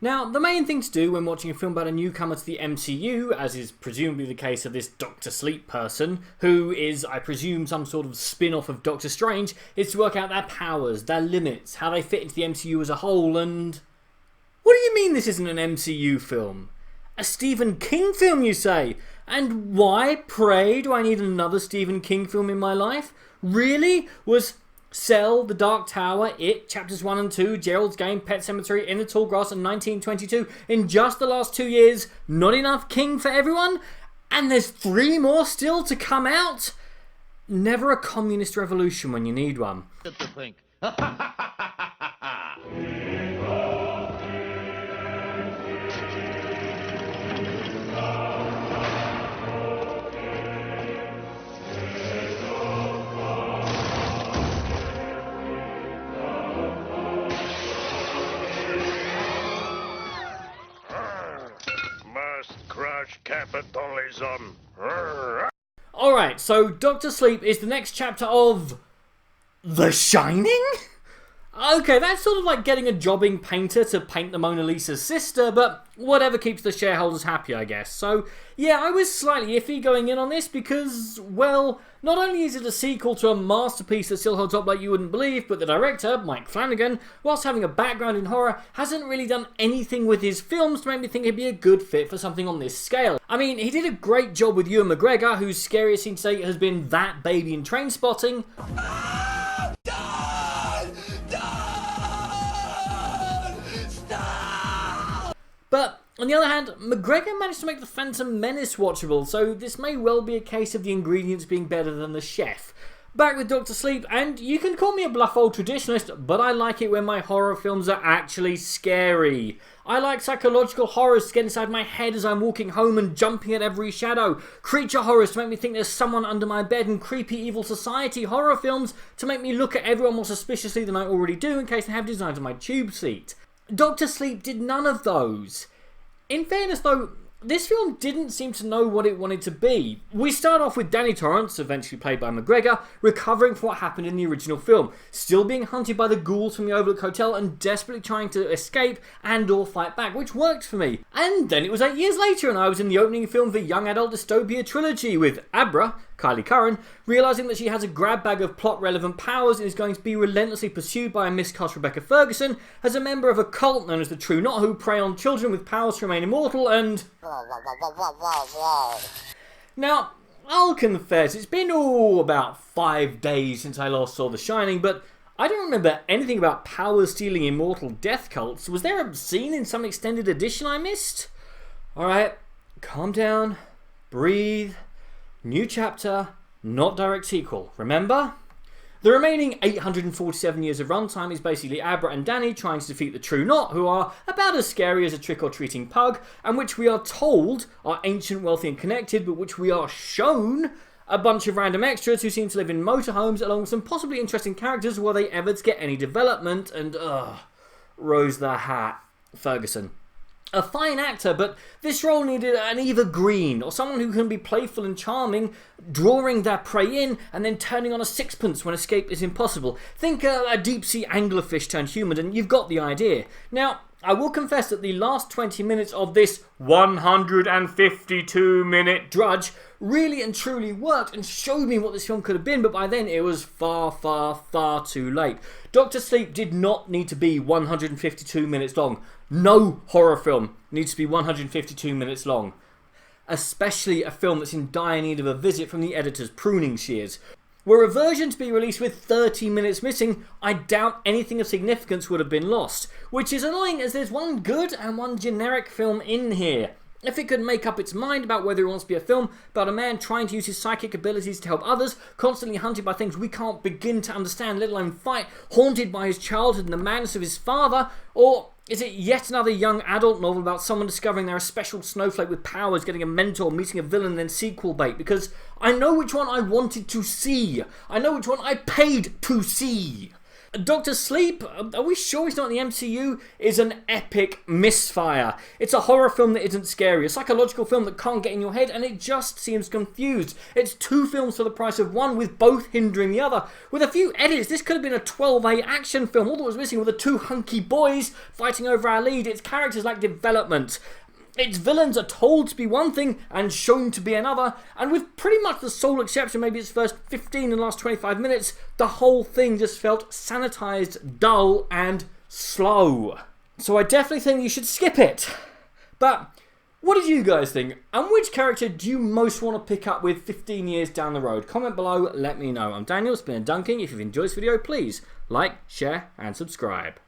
Now, the main thing to do when watching a film about a newcomer to the MCU, as is presumably the case of this Dr. Sleep person, who is, I presume, some sort of spin-off of Doctor Strange, is to work out their powers, their limits, how they fit into the MCU as a whole, and... What do you mean this isn't an MCU film? A Stephen King film, you say? And why, pray, do I need another Stephen King film in my life? Really? Was Cell, The Dark Tower, It, Chapters 1 and 2, Gerald's Game, Pet Sematary, In the Tall Grass and 1922 in just the last 2 years not enough King for everyone? And there's 3 more still to come out? Never a communist revolution when you need one. To think. Must crush capitalism. Alright, so Doctor Sleep is the next chapter of... The Shining? Okay, that's sort of like getting a jobbing painter to paint the Mona Lisa's sister, but whatever keeps the shareholders happy, I guess. So, yeah, I was slightly iffy going in on this because, well, not only is it a sequel to a masterpiece that still holds up like you wouldn't believe, but the director, Mike Flanagan, whilst having a background in horror, hasn't really done anything with his films to make me think he'd be a good fit for something on this scale. I mean, he did a great job with Ewan McGregor, whose scariest scene to date has been that baby in Trainspotting. But, on the other hand, McGregor managed to make The Phantom Menace watchable, so this may well be a case of the ingredients being better than the chef. Back with Dr. Sleep, and you can call me a bluff old traditionalist, but I like it when my horror films are actually scary. I like psychological horrors to get inside my head as I'm walking home and jumping at every shadow. Creature horrors to make me think there's someone under my bed, and creepy evil society horror films to make me look at everyone more suspiciously than I already do in case they have designs on my tube seat. Dr. Sleep did none of those. In fairness though, this film didn't seem to know what it wanted to be. We start off with Danny Torrance, eventually played by McGregor, recovering from what happened in the original film, still being hunted by the ghouls from the Overlook Hotel and desperately trying to escape and or fight back, which worked for me. And then it was 8 years later and I was in the opening film of the young adult dystopia trilogy with Abra, Kylie Curran, realising that she has a grab bag of plot-relevant powers and is going to be relentlessly pursued by a miscast Rebecca Ferguson as a member of a cult known as the True Knot who prey on children with powers to remain immortal and... Now, I'll confess, it's been about 5 days since I last saw The Shining, but I don't remember anything about power-stealing immortal death cults. Was there a scene in some extended edition I missed? Alright, calm down, breathe... New chapter, not direct sequel, remember? The remaining 847 years of runtime is basically Abra and Danny trying to defeat the True Knot, who are about as scary as a trick-or-treating pug, and which we are told are ancient, wealthy and connected, but which we are shown a bunch of random extras who seem to live in motorhomes along with some possibly interesting characters were they ever to get any development, and Rose the Hat Ferguson. A fine actor, but this role needed an Eva Green, or someone who can be playful and charming, drawing their prey in, and then turning on a sixpence when escape is impossible. Think a deep-sea anglerfish turned human, and you've got the idea. Now, I will confess that the last 20 minutes of this 152-minute drudge really and truly worked and showed me what this film could have been, but by then it was far, far, far too late. Dr. Sleep did not need to be 152 minutes long. No horror film needs to be 152 minutes long. Especially a film that's in dire need of a visit from the editor's pruning shears. Were a version to be released with 30 minutes missing, I doubt anything of significance would have been lost. Which is annoying as there's one good and one generic film in here. If it could make up its mind about whether it wants to be a film about a man trying to use his psychic abilities to help others, constantly hunted by things we can't begin to understand, let alone fight, haunted by his childhood and the madness of his father, or is it yet another young adult novel about someone discovering they're a special snowflake with powers, getting a mentor, meeting a villain, and then sequel bait? Because I know which one I wanted to see. I know which one I paid to see. Doctor Sleep, are we sure he's not in the MCU, is an epic misfire. It's a horror film that isn't scary, a psychological film that can't get in your head, and it just seems confused. It's 2 films for the price of 1, with both hindering the other. With a few edits, this could have been a 12A action film. All that was missing were the 2 hunky boys fighting over our lead. Its characters lack development. Its villains are told to be one thing and shown to be another, and with pretty much the sole exception, maybe its first 15 and last 25 minutes, the whole thing just felt sanitised, dull, and slow. So I definitely think you should skip it. But what did you guys think? And which character do you most want to pick up with 15 years down the road? Comment below, let me know. I'm Daniel, it's been Dunking. If you've enjoyed this video, please like, share, and subscribe.